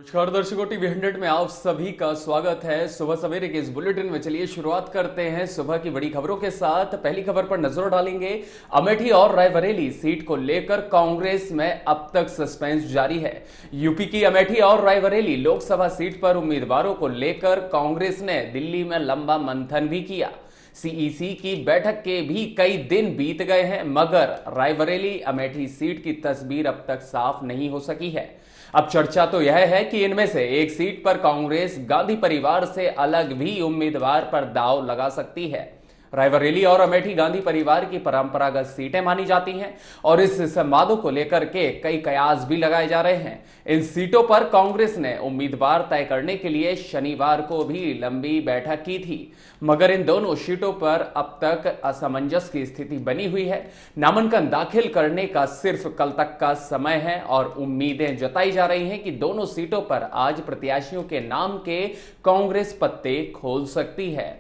नमस्कार दर्शकों, टीवी 100 में आप सभी का स्वागत है। सुबह सवेरे के इस बुलेटिन में चलिए शुरुआत करते हैं सुबह की बड़ी खबरों के साथ। पहली खबर पर नजर डालेंगे। अमेठी और रायबरेली सीट को लेकर कांग्रेस में अब तक सस्पेंस जारी है। यूपी की अमेठी और रायबरेली लोकसभा सीट पर उम्मीदवारों को लेकर कांग्रेस ने दिल्ली में लंबा मंथन भी किया। सीईसी की बैठक के भी कई दिन बीत गए हैं, मगर रायबरेली अमेठी सीट की तस्वीर अब तक साफ नहीं हो सकी है। अब चर्चा तो यह है कि इनमें से एक सीट पर कांग्रेस गांधी परिवार से अलग भी उम्मीदवार पर दांव लगा सकती है। रायबरेली और अमेठी गांधी परिवार की परंपरागत सीटें मानी जाती हैं और इस संवादों को लेकर के कई कयास भी लगाए जा रहे हैं। इन सीटों पर कांग्रेस ने उम्मीदवार तय करने के लिए शनिवार को भी लंबी बैठक की थी, मगर इन दोनों सीटों पर अब तक असमंजस की स्थिति बनी हुई है। नामांकन दाखिल करने का सिर्फ कल तक का समय है और उम्मीदें जताई जा रही हैं कि दोनों सीटों पर आज प्रत्याशियों के नाम के कांग्रेस पत्ते खोल सकती है।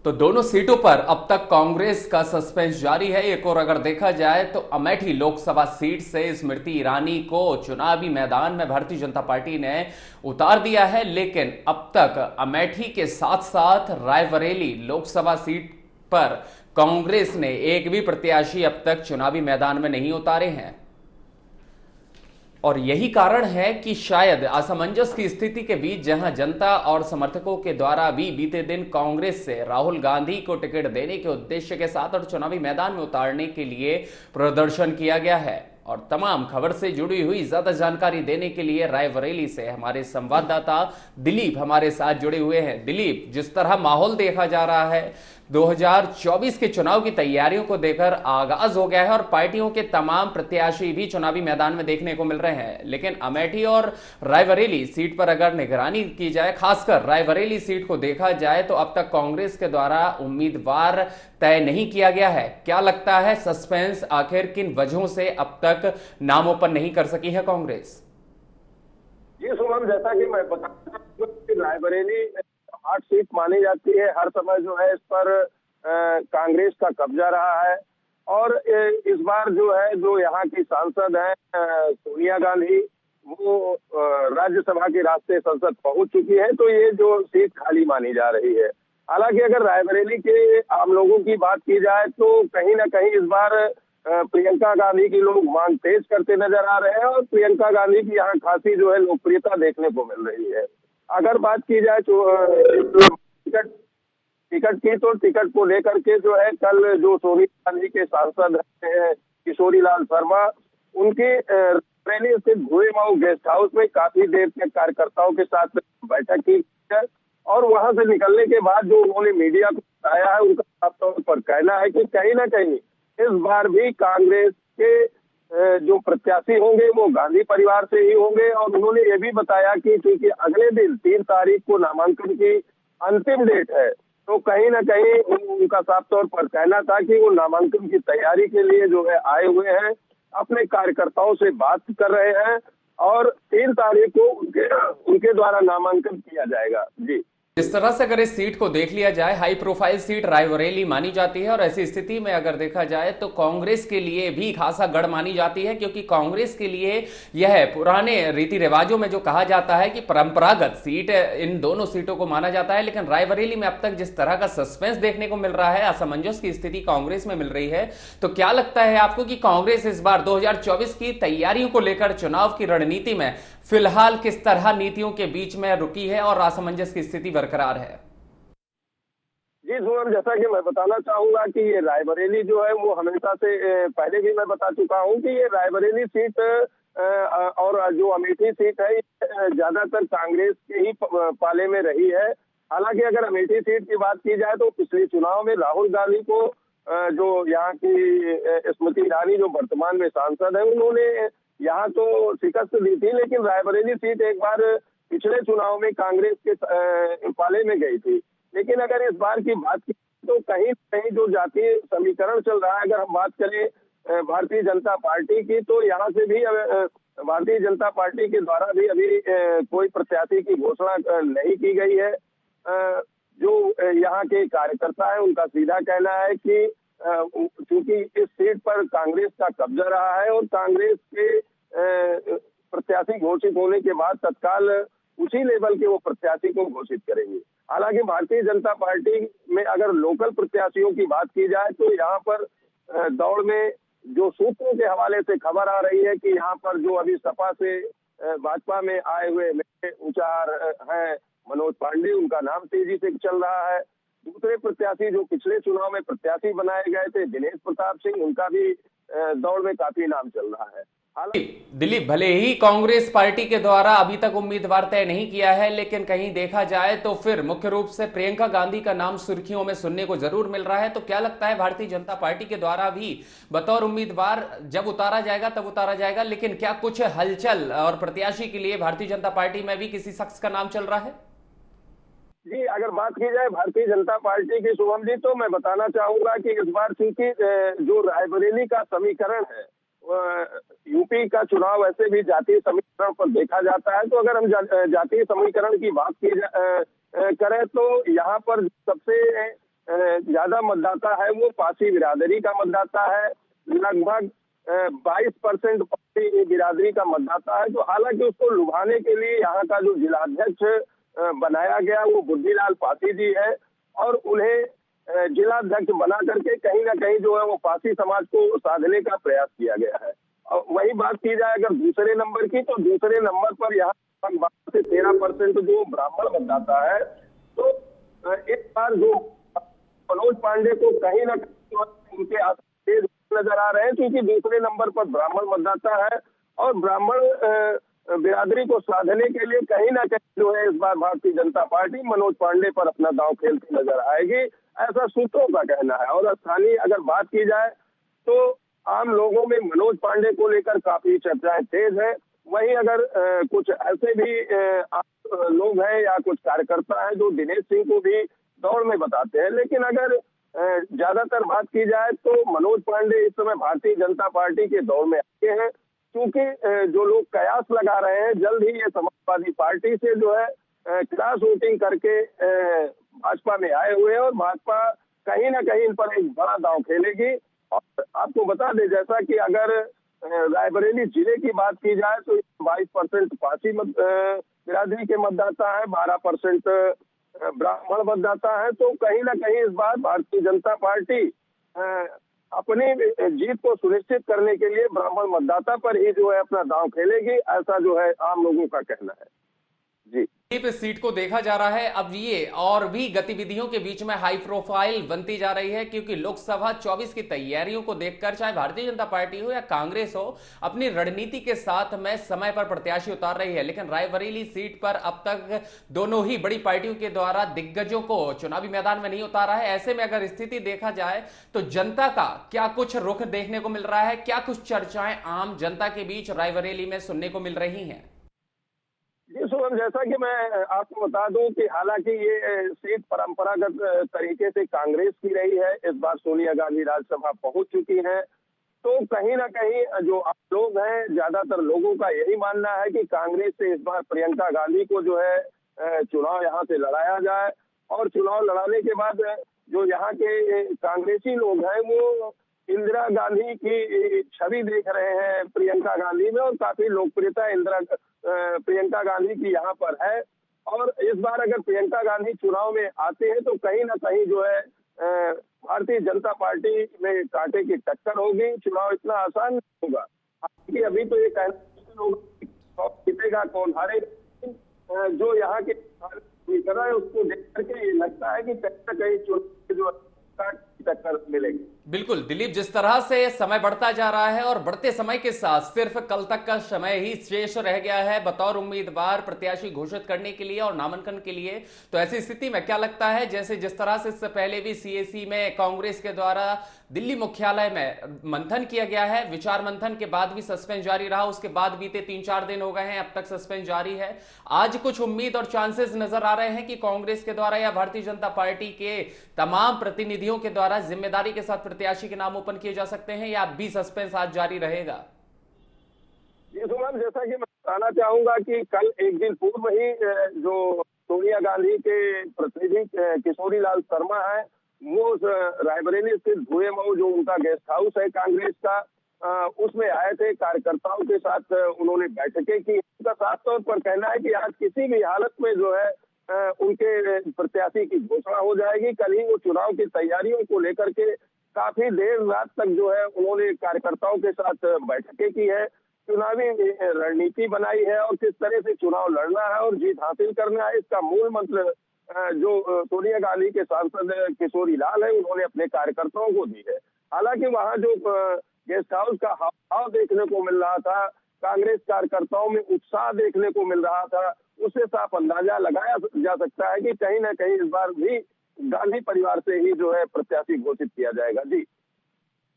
तो दोनों सीटों पर अब तक कांग्रेस का सस्पेंस जारी है। एक और अगर देखा जाए तो अमेठी लोकसभा सीट से स्मृति ईरानी को चुनावी मैदान में भारतीय जनता पार्टी ने उतार दिया है, लेकिन अब तक अमेठी के साथ साथ रायबरेली लोकसभा सीट पर कांग्रेस ने एक भी प्रत्याशी अब तक चुनावी मैदान में नहीं उतारे हैं। और यही कारण है कि शायद असमंजस की स्थिति के बीच जहां जनता और समर्थकों के द्वारा भी बीते दिन कांग्रेस से राहुल गांधी को टिकट देने के उद्देश्य के साथ और चुनावी मैदान में उतारने के लिए प्रदर्शन किया गया है। और तमाम खबर से जुड़ी हुई ज्यादा जानकारी देने के लिए रायबरेली से हमारे संवाददाता दिलीप हमारे साथ जुड़े हुए हैं। दिलीप, जिस तरह माहौल देखा जा रहा है, 2024 के चुनाव की तैयारियों को देखकर आगाज हो गया है और पार्टियों के तमाम प्रत्याशी भी चुनावी मैदान में देखने को मिल रहे हैं, लेकिन अमेठी और रायबरेली सीट पर अगर निगरानी की जाए, खासकर रायबरेली सीट को देखा जाए, तो अब तक कांग्रेस के द्वारा उम्मीदवार तय नहीं किया गया है। क्या लगता है, सस्पेंस आखिर किन वजहों से अब तक नाम ओपन नहीं कर सकी है कांग्रेस? जी सुमन, जैसा कि मैं बता रायबरेली हॉट सीट मानी जाती है। हर समय जो है इस पर कांग्रेस का कब्जा रहा है और इस बार जो है जो यहाँ की सांसद है सोनिया गांधी, वो राज्यसभा के रास्ते संसद पहुंच चुकी है, तो ये जो सीट खाली मानी जा रही है। हालांकि अगर रायबरेली के आम लोगों की बात की जाए तो कहीं ना कहीं इस बार प्रियंका गांधी की लोग मांग तेज करते नजर आ रहे हैं और प्रियंका गांधी की यहाँ खासी जो है लोकप्रियता देखने को मिल रही है। अगर बात की जाए तो टिकट की, तो टिकट को लेकर के जो है कल जो सोनिया गांधी के सांसद हैं किशोरी लाल शर्मा, उनके रैली स्थित भुईमाऊ गेस्ट हाउस में काफी देर तक कार्यकर्ताओं के साथ बैठक की है और वहां से निकलने के बाद जो उन्होंने मीडिया को बताया है, उनका साफ तौर पर कहना है कि कहीं ना कहीं इस बार भी कांग्रेस के जो प्रत्याशी होंगे वो गांधी परिवार से ही होंगे। और उन्होंने ये भी बताया कि क्योंकि अगले दिन 3 तारीख को नामांकन की अंतिम डेट है, तो कहीं ना कहीं उनका साफ तौर पर कहना था कि वो नामांकन की तैयारी के लिए जो है आए हुए हैं, अपने कार्यकर्ताओं से बात कर रहे हैं और 3 तारीख को उनके द्वारा नामांकन किया जाएगा। जी, इस तरह से अगर इस सीट को देख लिया जाए, हाई प्रोफाइल सीट रायबरेली मानी जाती है और ऐसी स्थिति में अगर देखा जाए तो कांग्रेस के लिए भी खासा गढ़ मानी जाती है, क्योंकि कांग्रेस के लिए यह पुराने रीति रिवाजों में जो कहा जाता है कि परंपरागत सीट इन दोनों सीटों को माना जाता है। लेकिन रायबरेली में अब तक जिस तरह का सस्पेंस देखने को मिल रहा है, असमंजस की स्थिति कांग्रेस में मिल रही है, तो क्या लगता है आपको कि कांग्रेस इस बार 2024 की तैयारियों को लेकर चुनाव की रणनीति में फिलहाल किस तरह नीतियों के बीच में रुकी है और असमंजस की स्थिति बरकरार है? जी सुमन, जैसा कि मैं बताना चाहूंगा कि ये रायबरेली जो है वो हमेशा से पहले भी मैं बता चुका हूं कि ये रायबरेली सीट और जो अमेठी सीट है ज्यादातर कांग्रेस के ही पाले में रही है। हालांकि अगर अमेठी सीट की बात की जाए तो पिछले चुनाव में राहुल गांधी को जो यहाँ की स्मृति ईरानी जो वर्तमान में सांसद है, उन्होंने यहाँ तो शिकस्त दी थी, लेकिन रायबरेली सीट एक बार पिछले चुनाव में कांग्रेस के पाले में गई थी। लेकिन अगर इस बार की बात की तो कहीं कहीं जो जातीय समीकरण चल रहा है, अगर हम बात करें भारतीय जनता पार्टी की, तो यहाँ से भी भारतीय जनता पार्टी के द्वारा भी अभी कोई प्रत्याशी की घोषणा नहीं की गई है। जो यहाँ के कार्यकर्ता है उनका सीधा कहना है कि क्योंकि इस सीट पर कांग्रेस का कब्जा रहा है और कांग्रेस के प्रत्याशी घोषित होने के बाद तत्काल उसी लेवल के वो प्रत्याशी को घोषित करेंगे। हालांकि भारतीय जनता पार्टी में अगर लोकल प्रत्याशियों की बात की जाए तो यहाँ पर दौड़ में जो सूत्रों के हवाले से खबर आ रही है कि यहाँ पर जो अभी सपा से भाजपा में आए हुए उचार हैं मनोज पांडे, उनका नाम तेजी से चल रहा है। दूसरे प्रत्याशी जो पिछले चुनाव में प्रत्याशी बनाए गए थे दिनेश प्रताप सिंह, उनका भी दौड़ में काफी नाम चल रहा है। दिलीप, भले ही कांग्रेस पार्टी के द्वारा अभी तक उम्मीदवार तय नहीं किया है, लेकिन कहीं देखा जाए तो फिर मुख्य रूप से प्रियंका गांधी का नाम सुर्खियों में सुनने को जरूर मिल रहा है। तो क्या लगता है भारतीय जनता पार्टी के द्वारा भी बतौर उम्मीदवार जब उतारा जाएगा तब उतारा जाएगा, लेकिन क्या कुछ हलचल और प्रत्याशी के लिए भारतीय जनता पार्टी में भी किसी शख्स का नाम चल रहा है? जी, अगर बात की जाए भारतीय जनता पार्टी की शुभम जी, तो मैं बताना चाहूंगा कि इस बार चूंकि जो रायबरेली का समीकरण है, यूपी का चुनाव वैसे भी जातीय समीकरण पर देखा जाता है, तो अगर हम जातीय समीकरण की बात की करें तो यहाँ पर सबसे ज्यादा मतदाता है वो पासी बिरादरी का मतदाता है। लगभग 22% पासी बिरादरी का मतदाता है। तो हालांकि उसको लुभाने के लिए यहाँ का जो जिलाध्यक्ष बनाया गया वो बुद्धिलाल पासी जी है, और उन्हें जिलाध्यक्ष बना करके कहीं ना कहीं जो है वो पासी समाज को साधने का प्रयास किया गया है। और वही बात की जाए अगर दूसरे नंबर की, तो दूसरे नंबर पर यहाँ 12 से 13% जो ब्राह्मण मतदाता है। तो इस बार जो मनोज पांडे को कहीं ना कहीं उनके तेज नजर आ रहे हैं, क्योंकि दूसरे नंबर पर ब्राह्मण मतदाता है, और ब्राह्मण बिरादरी को साधने के लिए कहीं ना कहीं जो है इस बार भारतीय जनता पार्टी मनोज पांडे पर अपना दांव खेलती नजर आएगी, ऐसा सूत्रों का कहना है। और स्थानीय अगर बात की जाए तो आम लोगों में मनोज पांडे को लेकर काफी चर्चाएं तेज है। वहीं अगर कुछ ऐसे भी लोग हैं या कुछ कार्यकर्ता हैं जो दिनेश सिंह को भी दौड़ में बताते हैं, लेकिन अगर ज्यादातर बात की जाए तो मनोज पांडे इस समय भारतीय जनता पार्टी के दौड़ में आए हैं, क्योंकि जो लोग कयास लगा रहे हैं जल्द ही ये समाजवादी पार्टी से जो है क्रॉस वोटिंग करके भाजपा में आए हुए हैं, और भाजपा कहीं ना कहीं इन पर एक बड़ा दांव खेलेगी। और आपको बता दें, जैसा कि अगर रायबरेली जिले की बात की जाए तो 22% पासी बिरादरी के मतदाता है, 12% ब्राह्मण मतदाता है। तो कहीं ना कहीं इस बार भारतीय जनता पार्टी अपनी जीत को सुनिश्चित करने के लिए ब्राह्मण मतदाता पर ही जो है अपना दांव खेलेगी, ऐसा जो है आम लोगों का कहना है। जी, इस सीट को देखा जा रहा है अब ये और भी गतिविधियों के बीच में हाई प्रोफाइल बनती जा रही है, क्योंकि लोकसभा 24 की तैयारियों को देखकर चाहे भारतीय जनता पार्टी हो या कांग्रेस हो, अपनी रणनीति के साथ में समय पर प्रत्याशी उतार रही है। लेकिन रायबरेली सीट पर अब तक दोनों ही बड़ी पार्टियों के द्वारा दिग्गजों को चुनावी मैदान में नहीं उतारा है। ऐसे में अगर स्थिति देखा जाए तो जनता का क्या कुछ रुख देखने को मिल रहा है, क्या कुछ चर्चाएं आम जनता के बीच रायबरेली में सुनने को मिल रही हैं? जी सुमन, जैसा कि मैं आपको बता दूं कि हालांकि ये सीट परंपरागत तरीके से कांग्रेस की रही है, इस बार सोनिया गांधी राज्यसभा पहुंच चुकी हैं। तो कहीं ना कहीं जो आप लोग हैं, ज्यादातर लोगों का यही मानना है कि कांग्रेस से इस बार प्रियंका गांधी को जो है चुनाव यहाँ से लड़ाया जाए, और चुनाव लड़ाने के बाद जो यहाँ के कांग्रेसी लोग हैं वो इंदिरा गांधी की छवि देख रहे हैं प्रियंका गांधी में, और काफी लोकप्रियता प्रियंका गांधी की यहाँ पर है। और इस बार अगर प्रियंका गांधी चुनाव में आते हैं तो कहीं ना कहीं जो है भारतीय जनता पार्टी में कांटे की टक्कर होगी। चुनाव इतना आसान नहीं होगा, क्योंकि अभी तो ये कहना जीतेगा कौन हारेगा, जो यहाँ के कर रहा है उसको देख करके ये लगता है कि कहीं ना कहीं चुनाव जो टक्कर मिलेगी। बिल्कुल दिलीप, जिस तरह से समय बढ़ता जा रहा है और बढ़ते समय के साथ सिर्फ कल तक का समय ही शेष रह गया है बतौर उम्मीदवार प्रत्याशी घोषित करने के लिए और नामांकन के लिए, तो ऐसी स्थिति में क्या लगता है, जैसे जिस तरह से इससे पहले भी सीएसी में कांग्रेस के द्वारा दिल्ली मुख्यालय में मंथन किया गया है, विचार मंथन के बाद भी सस्पेंस जारी रहा, उसके बाद बीते 3-4 दिन हो गए हैं, अब तक सस्पेंस जारी है। आज कुछ उम्मीद और चांसेस नजर आ रहे हैं कि कांग्रेस के द्वारा या भारतीय जनता पार्टी के तमाम प्रतिनिधियों के द्वारा जिम्मेदारी के साथ प्रत्याशी के नाम ओपन किए जा सकते हैं, या अब भी सस्पेंस आज जारी रहेगा? जी सुमन, जैसा कि मैं बताना चाहूंगा कि कल एक दिन पूर्व ही जो सोनिया गांधी के प्रतिनिधि किशोरी लाल शर्मा है, वो रायबरेली स्थित भूए मऊ जो उनका गेस्ट हाउस है कांग्रेस का, उसमें आए थे, कार्यकर्ताओं के साथ उन्होंने बैठकें की। उनका साफ तौर पर कहना है कि आज किसी भी हालत में जो है उनके प्रत्याशी की घोषणा हो जाएगी। कल ही वो चुनाव की तैयारियों को लेकर के काफी देर रात तक जो है उन्होंने कार्यकर्ताओं के साथ बैठकें की है, चुनावी रणनीति बनाई है और किस तरह से चुनाव लड़ना है और जीत हासिल करना है। इसका मूल मंत्र जो सोनिया गांधी के सांसद किशोरी लाल है, उन्होंने अपने कार्यकर्ताओं को दी है। हालांकि वहां जो गेस्ट हाउस का हाव देखने को मिल रहा था, कांग्रेस कार्यकर्ताओं में उत्साह देखने को मिल रहा था, उससे साफ अंदाजा लगाया जा सकता है कि कहीं ना कहीं इस बार भी गांधी परिवार से ही जो है प्रत्याशी घोषित किया जाएगा। जी,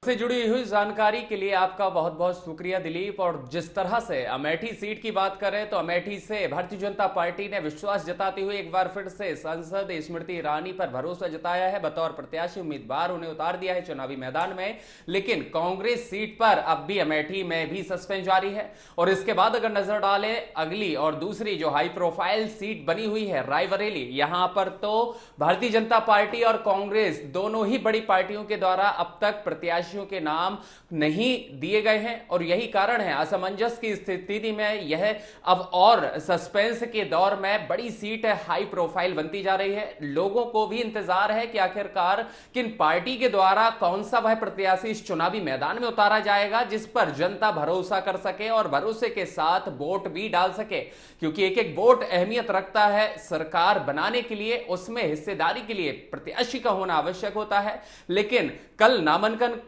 से जुड़ी हुई जानकारी के लिए आपका बहुत बहुत शुक्रिया दिलीप। और जिस तरह से अमेठी सीट की बात करें तो अमेठी से भारतीय जनता पार्टी ने विश्वास जताते हुए एक बार फिर से सांसद स्मृति ईरानी पर भरोसा जताया है। बतौर प्रत्याशी उम्मीदवार उन्हें उतार दिया है चुनावी मैदान में, लेकिन कांग्रेस सीट पर अब भी अमेठी में भी सस्पेंस जारी है। और इसके बाद अगर नजर डालें अगली और दूसरी जो हाई प्रोफाइल सीट बनी हुई है रायबरेली, यहां पर तो भारतीय जनता पार्टी और कांग्रेस दोनों ही बड़ी पार्टियों के द्वारा अब तक प्रत्याशी के नाम नहीं दिए गए हैं। और यही कारण है असमंजस की स्थिति में यह अब और सस्पेंस के दौर में बड़ी सीट हाई प्रोफाइल बनती जा रही है। लोगों को भी इंतजार है कि आखिरकार किन पार्टी के द्वारा कौन सा वह प्रत्याशी इस चुनावी मैदान में उतारा जाएगा जिस पर जनता भरोसा कर सके और भरोसे के साथ वोट भी डाल सके, क्योंकि एक एक वोट अहमियत रखता है। सरकार बनाने के लिए, उसमें हिस्सेदारी के लिए प्रत्याशी का होना आवश्यक होता है। लेकिन कल नामांकन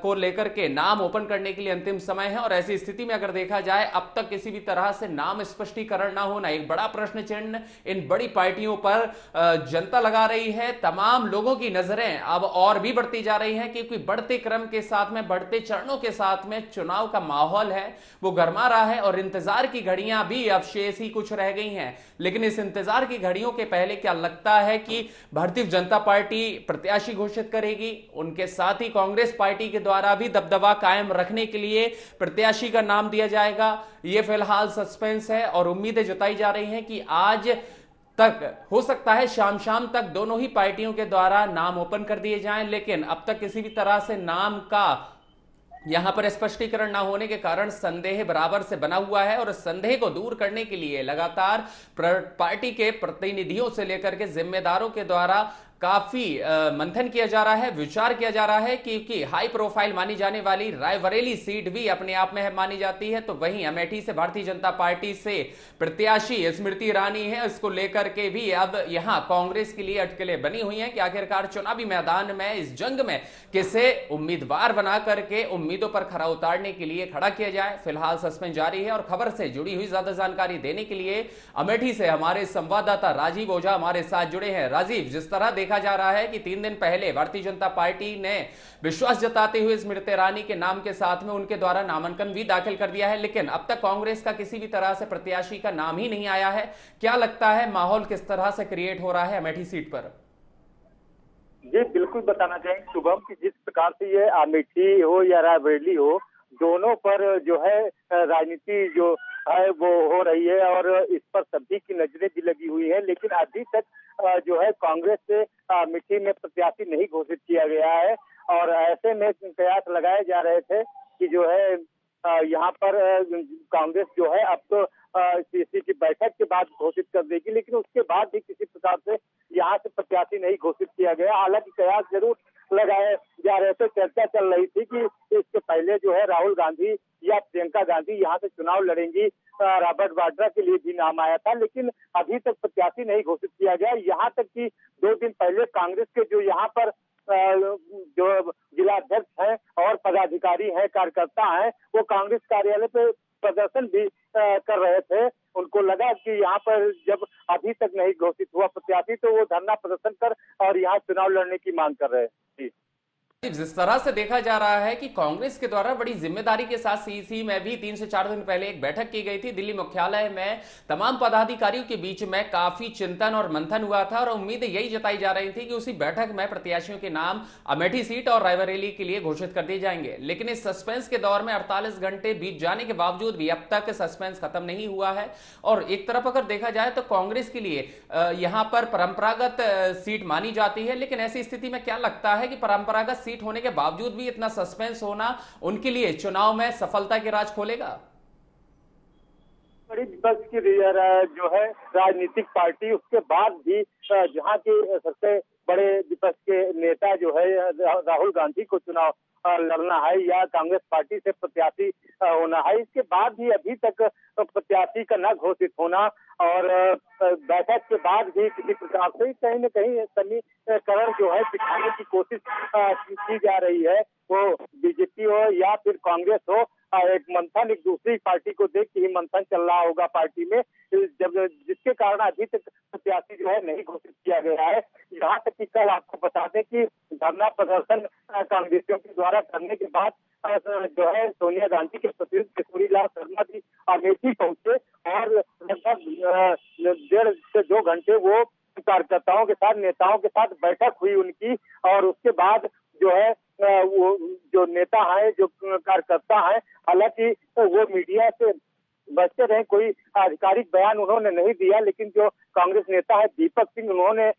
को लेकर के नाम ओपन करने के लिए अंतिम समय है और ऐसी स्थिति में अगर देखा जाए अब तक किसी भी तरह से नाम स्पष्टीकरण ना होना एक बड़ा प्रश्न चिन्ह इन बड़ी पार्टियों पर जनता लगा रही है। तमाम लोगों की नजरें अब और भी बढ़ती जा रही हैं, क्योंकि बढ़ते क्रम के साथ में, बढ़ते चरणों के साथ में चुनाव का माहौल है वो गर्मा रहा है और इंतजार की घड़ियां भी अब शेष ही कुछ रह गई हैं। लेकिन इस इंतजार की घड़ियों के पहले क्या लगता है कि भारतीय जनता पार्टी प्रत्याशी घोषित करेगी, उनके साथ ही कांग्रेस पार्टी के द्वारा भी दबदबा कायम रखने के लिए प्रत्याशी का नाम दिया जाएगा? यह फिलहाल सस्पेंस है और उम्मीदें जताई जा रही हैं कि आज तक हो सकता है शाम तक दोनों ही पार्टियों के द्वारा नाम ओपन कर दिए जाएं। लेकिन अब तक किसी भी तरह से नाम का यहां पर स्पष्टीकरण ना होने के कारण संदेह बराबर से बना हुआ है और संदेह को दूर करने के लिए लगातार पार्टी के प्रतिनिधियों से लेकर के जिम्मेदारों के द्वारा काफी मंथन किया जा रहा है, विचार किया जा रहा है, क्योंकि हाई प्रोफाइल मानी जाने वाली रायबरेली सीट भी अपने आप में मानी जाती है। तो वहीं अमेठी से भारतीय जनता पार्टी से प्रत्याशी स्मृति ईरानी है, इसको लेकर के भी अब यहां कांग्रेस के लिए अटकलें बनी हुई हैं कि आखिरकार चुनावी मैदान में इस जंग में किसे उम्मीदवार बना करके उम्मीदों पर खरा उतारने के लिए खड़ा किया जाए। फिलहाल सस्पेंस जारी है और खबर से जुड़ी हुई ज्यादा जानकारी देने के लिए अमेठी से हमारे संवाददाता राजीव ओझा हमारे साथ जुड़े हैं। राजीव, जिस तरह देखा जा रहा है कि 3 दिन पहले भारतीय जनता पार्टी ने विश्वास जताते हुए स्मृति ईरानी के नाम के साथ में उनके द्वारा नामांकन भी दाखिल कर दिया है, लेकिन अब तक कांग्रेस का किसी भी तरह से प्रत्याशी का नाम ही नहीं आया है। क्या लगता है माहौल किस तरह से क्रिएट हो रहा है अमेठी सीट पर? जी बिल्कुल बताना चाहेंगे शुभम कि जिस प्रकार से ये अमेठी हो या रायबरेली हो, दोनों पर जो है राजनीति जो है वो हो रही है और इस पर सभी की नजरें भी लगी हुई है। लेकिन अभी तक जो है कांग्रेस से अमेठी में प्रत्याशी नहीं घोषित किया गया है और ऐसे में कयास लगाए जा रहे थे कि जो है यहाँ पर कांग्रेस जो है अब तो सीसी की बैठक के बाद घोषित कर देगी, लेकिन उसके बाद भी किसी प्रकार से यहाँ से प्रत्याशी नहीं घोषित किया गया। हालांकि कयास जरूर लगाए जा रहे थे, चर्चा चल रही थी कि इसके पहले जो है राहुल गांधी या प्रियंका गांधी यहाँ से चुनाव लड़ेंगी, रॉबर्ट वाड्रा के लिए भी नाम आया था, लेकिन अभी तक प्रत्याशी नहीं घोषित किया गया। यहाँ तक कि 2 दिन पहले कांग्रेस के जो यहाँ पर जो जिलाध्यक्ष हैं और पदाधिकारी हैं, कार्यकर्ता हैं, वो कांग्रेस कार्यालय पे प्रदर्शन भी कर रहे थे। उनको लगा कि यहाँ पर जब अभी तक नहीं घोषित हुआ प्रत्याशी तो वो धरना प्रदर्शन कर और यहाँ चुनाव लड़ने की मांग कर रहे हैं। जिस तरह से देखा जा रहा है कि कांग्रेस के द्वारा बड़ी जिम्मेदारी के साथ सीसी में भी 3 से 4 दिन पहले एक बैठक की गई थी दिल्ली मुख्यालय में। तमाम पदाधिकारियों के बीच में काफी चिंतन और मंथन हुआ था और उम्मीदें यही जताई जा रही थी कि उसी बैठक में प्रत्याशियों के नाम अमेठी सीट और रायबरेली के लिए घोषित कर दिए जाएंगे। लेकिन इस सस्पेंस के दौर में 48 घंटे बीत जाने के बावजूद भी अब तक सस्पेंस खत्म नहीं हुआ है। और एक तरफ अगर देखा जाए तो कांग्रेस के लिए यहां पर परंपरागत सीट मानी जाती है, लेकिन ऐसी स्थिति में क्या लगता है कि परंपरागत सीट होने के बावजूद भी इतना सस्पेंस होना उनके लिए चुनाव में सफलता के राज खोलेगा? बड़ी विपक्ष की जो है राजनीतिक पार्टी, उसके बाद भी जहाँ के सबसे बड़े विपक्ष के नेता जो है राहुल गांधी को चुनाव लड़ना है या कांग्रेस पार्टी से प्रत्याशी होना है, इसके बाद भी अभी तक प्रत्याशी का न घोषित होना और बैठक के बाद भी किसी प्रकार से कहीं न कहीं समीकरण जो है बिठाने की कोशिश की जा रही है। वो बीजेपी हो या फिर कांग्रेस हो, एक मंथन, एक दूसरी पार्टी को देख के ही मंथन चल रहा होगा पार्टी में, जब जिसके कारण अभी तक प्रत्याशी जो है नहीं घोषित किया गया है। यहाँ तक कि कल आपको बता दें कि धरना प्रदर्शन कांग्रेसियों के द्वारा करने के बाद जो है सोनिया गांधी के प्रतिनिधि किशोरीलाल शर्मा भी अमेठी पहुंचे और लगभग 1.5 से 2 घंटे वो कार्यकर्ताओं के साथ, नेताओं के साथ बैठक हुई उनकी। और उसके बाद जो है वो जो नेता है, जो कार्यकर्ता है, हालांकि वो मीडिया से बचते रहे, कोई आधिकारिक बयान उन्होंने नहीं दिया, लेकिन जो कांग्रेस नेता है दीपक सिंह, उन्होंने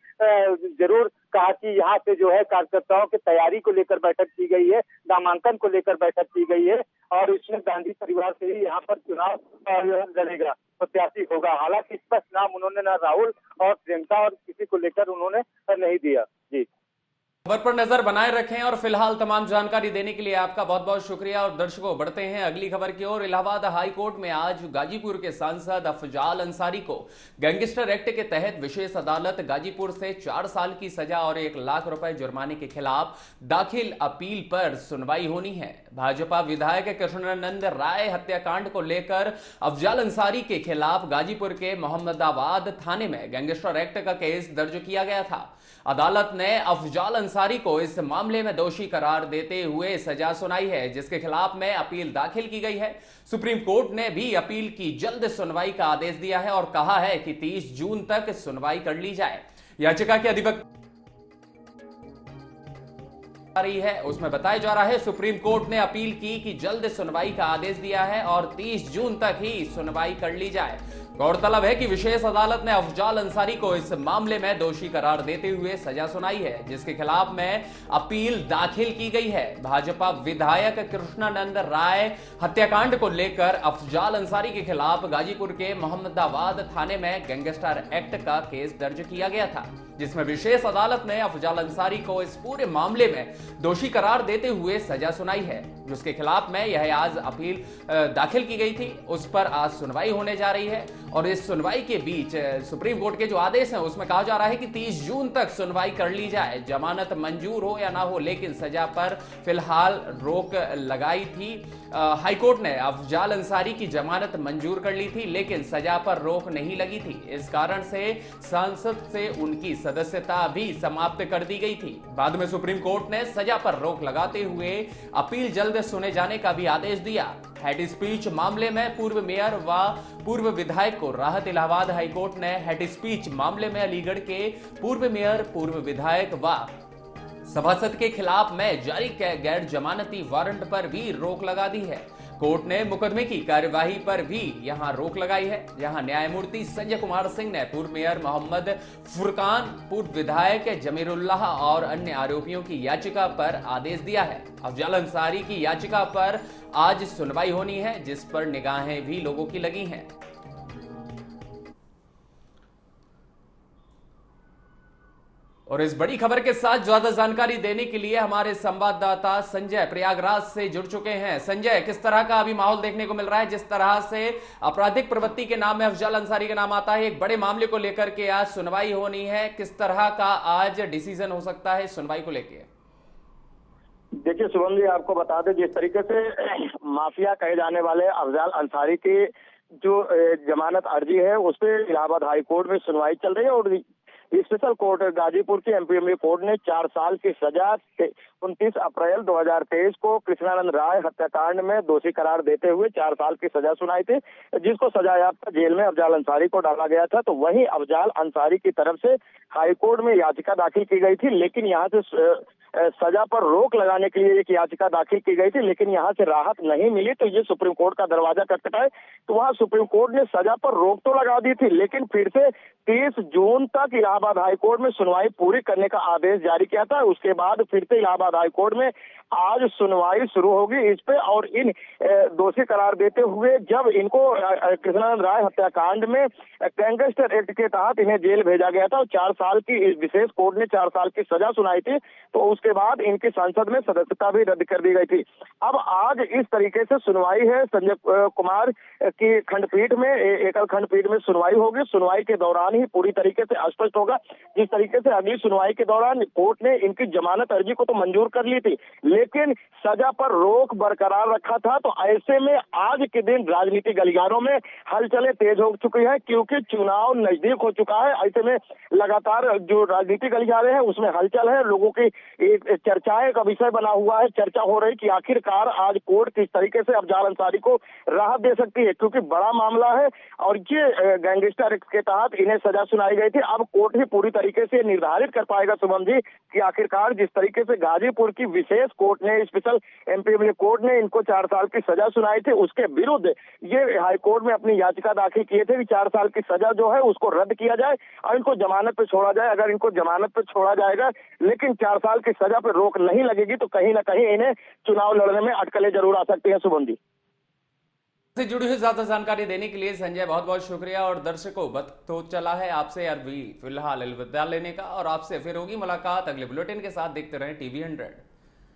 जरूर कहा कि यहाँ से जो है कार्यकर्ताओं की तैयारी को लेकर बैठक की गई है, नामांकन को लेकर बैठक की गई है और इसमें गांधी परिवार से ही यहाँ पर चुनाव लड़ेगा, प्रत्याशी होगा। हालांकि स्पष्ट नाम उन्होंने ना राहुल और प्रियंका और किसी को लेकर उन्होंने नहीं दिया। जी, खबर पर नजर बनाए रखें और फिलहाल तमाम जानकारी देने के लिए आपका बहुत बहुत शुक्रिया। और दर्शकों, बढ़ते हैं अगली खबर की ओर। इलाहाबाद हाई कोर्ट में आज गाजीपुर के सांसद अफजाल अंसारी को गैंगस्टर एक्ट के तहत विशेष अदालत गाजीपुर से 4 साल की सजा और 1 लाख रुपए जुर्माने के खिलाफ दाखिल अपील पर सुनवाई होनी है। भाजपा विधायक कृष्णानंद राय हत्याकांड को लेकर अफजाल अंसारी के खिलाफ गाजीपुर के मोहम्मदाबाद थाने में गैंगस्टर एक्ट का केस दर्ज किया गया था। अदालत ने अफजाल अंसारी को इस मामले में दोषी करार देते हुए सजा सुनाई है, जिसके खिलाफ में अपील दाखिल की गई है। सुप्रीम कोर्ट ने भी अपील की जल्द सुनवाई का आदेश दिया है और कहा है कि 30 जून तक सुनवाई कर ली जाए। याचिका के अधिवक्ता रही है, उसमें बताया जा रहा है सुप्रीम कोर्ट ने अपील की कि जल्द सुनवाई का आदेश दिया है और 30 जून तक ही सुनवाई कर ली जाए। गौरतलब है कि विशेष अदालत ने अफजाल अंसारी को इस मामले में दोषी करार देते हुए सजा सुनाई है, जिसके खिलाफ में अपील दाखिल की गई है। भाजपा विधायक कृष्णानंद राय हत्याकांड को लेकर अफजाल अंसारी के खिलाफ गाजीपुर के मोहम्मदाबाद थाने में गैंगस्टर एक्ट का केस दर्ज किया गया था, जिसमें विशेष अदालत ने अफजाल अंसारी को इस पूरे मामले में दोषी करार देते हुए सजा सुनाई है, जिसके खिलाफ में यह आज अपील दाखिल की गई थी। उस पर आज सुनवाई होने जा रही है और इस सुनवाई के बीच सुप्रीम कोर्ट के जो आदेश है उसमें कहा जा रहा है कि 30 जून तक सुनवाई कर ली जाए। जमानत मंजूर हो या ना हो, लेकिन सजा पर फिलहाल रोक लगाई थी। हाईकोर्ट ने अफजाल अंसारी की जमानत मंजूर कर ली थी, लेकिन सजा पर रोक नहीं लगी थी। इस कारण से संसद से उनकी सदस्यता भी समाप्त कर दी गई थी। बाद में सुप्रीम कोर्ट ने सजा पर रोक लगाते हुए अपील जल्द सुने जाने का भी आदेश दिया। हेड स्पीच मामले में पूर्व मेयर व पूर्व विधायक को राहत। इलाहाबाद हाईकोर्ट ने हेड स्पीच मामले में अलीगढ़ के पूर्व मेयर, पूर्व विधायक व सभासद के खिलाफ में जारी गैर जमानती वारंट पर भी रोक लगा दी है। कोर्ट ने मुकदमे की कार्यवाही पर भी यहां रोक लगाई है। यहां न्यायमूर्ति संजय कुमार सिंह ने पूर्व मेयर मोहम्मद फुरकान, पूर्व विधायक जमीरुल्लाह और अन्य आरोपियों की याचिका पर आदेश दिया है। अफजाल अंसारी की याचिका पर आज सुनवाई होनी है, जिस पर निगाहें भी लोगों की लगी हैं। और इस बड़ी खबर के साथ ज्यादा जानकारी देने के लिए हमारे संवाददाता संजय प्रयागराज से जुड़ चुके हैं। संजय, किस तरह का अभी माहौल देखने को मिल रहा है? जिस तरह से आपराधिक प्रवृत्ति के नाम में अफजाल अंसारी का नाम आता है, एक बड़े मामले को लेकर के आज सुनवाई होनी है, किस तरह का आज डिसीजन हो सकता है सुनवाई को लेकर? देखिए शुभम जी, आपको बता दें, जिस तरीके से माफिया कहे जाने वाले अफजाल अंसारी की जो जमानत अर्जी है उस पर इलाहाबाद हाई कोर्ट में सुनवाई चल रही है और स्पेशल कोर्ट गाजीपुर की एमपीएमएल कोर्ट ने 4 साल की सजा 29 अप्रैल 2023 को कृष्णानंद राय हत्याकांड में दोषी करार देते हुए 4 साल की सजा सुनाई थी, जिसको सजायाफ्ता जेल में अफजाल अंसारी को डाला गया था। तो वहीं अफजाल अंसारी की तरफ से हाईकोर्ट में याचिका दाखिल की गई थी, लेकिन यहाँ से सजा पर रोक लगाने के लिए एक याचिका दाखिल की गई थी, लेकिन यहाँ से राहत नहीं मिली। तो ये सुप्रीम कोर्ट का दरवाजा खटखटाए तो वहाँ सुप्रीम कोर्ट ने सजा पर रोक तो लगा दी थी, लेकिन फिर से 30 जून तक इलाहाबाद हाईकोर्ट में सुनवाई पूरी करने का आदेश जारी किया था। उसके बाद फिर से इलाहाबाद हाईकोर्ट में आज सुनवाई शुरू होगी इस पे, और इन दोषी करार देते हुए जब इनको कृष्णानंद राय हत्याकांड में गैंगस्टर एक्ट के तहत इन्हें जेल भेजा गया था और 4 साल की इस विशेष कोर्ट ने 4 साल की सजा सुनाई थी, तो उसके बाद इनकी संसद में सदस्यता भी रद्द कर दी गई थी। अब आज इस तरीके से सुनवाई है संजय कुमार की खंडपीठ में, एकल खंडपीठ में सुनवाई होगी। सुनवाई के दौरान ही पूरी तरीके से स्पष्ट होगा। जिस तरीके से अगली सुनवाई के दौरान कोर्ट ने इनकी जमानत अर्जी को तो मंजूर कर ली थी, लेकिन सजा पर रोक बरकरार रखा था, तो ऐसे में आज के दिन राजनीतिक गलियारों में हलचलें तेज हो चुकी है, क्योंकि चुनाव नजदीक हो चुका है। ऐसे में लगातार जो राजनीतिक गलियारे हैं उसमें हलचल है, लोगों की एक चर्चाएं का विषय बना हुआ है। चर्चा हो रही कि आखिरकार आज कोर्ट किस तरीके से अफजाल अंसारी को राहत दे सकती है, क्योंकि बड़ा मामला है और ये गैंगस्टर एक्ट के तहत इन्हें सजा सुनाई गई थी। अब कोर्ट ही पूरी तरीके से निर्धारित कर पाएगा शुभम जी कि आखिरकार जिस तरीके से गाजीपुर की विशेष कोर्ट ने, स्पेशल एमपीएमएलए कोर्ट ने इनको 4 साल की सजा सुनाई थी, उसके विरुद्ध ये हाईकोर्ट में अपनी याचिका दाखिल किए थे कि 4 साल की सजा जो है उसको रद्द किया जाए और इनको जमानत पे छोड़ा जाए। अगर इनको जमानत पे छोड़ा जाएगा लेकिन 4 साल की सजा पे रोक नहीं लगेगी, तो कहीं ना कहीं इन्हें चुनाव लड़ने में अटकलें जरूर आ सकती हैं शुभम जी। से जुड़ी हुई ज्यादा जानकारी देने के लिए संजय बहुत बहुत शुक्रिया। और दर्शकों, वक्त तो चला है आपसे अभी फिलहाल अलविदा लेने का, और आपसे फिर होगी मुलाकात अगले बुलेटिन के साथ। देखते रहें TV 100।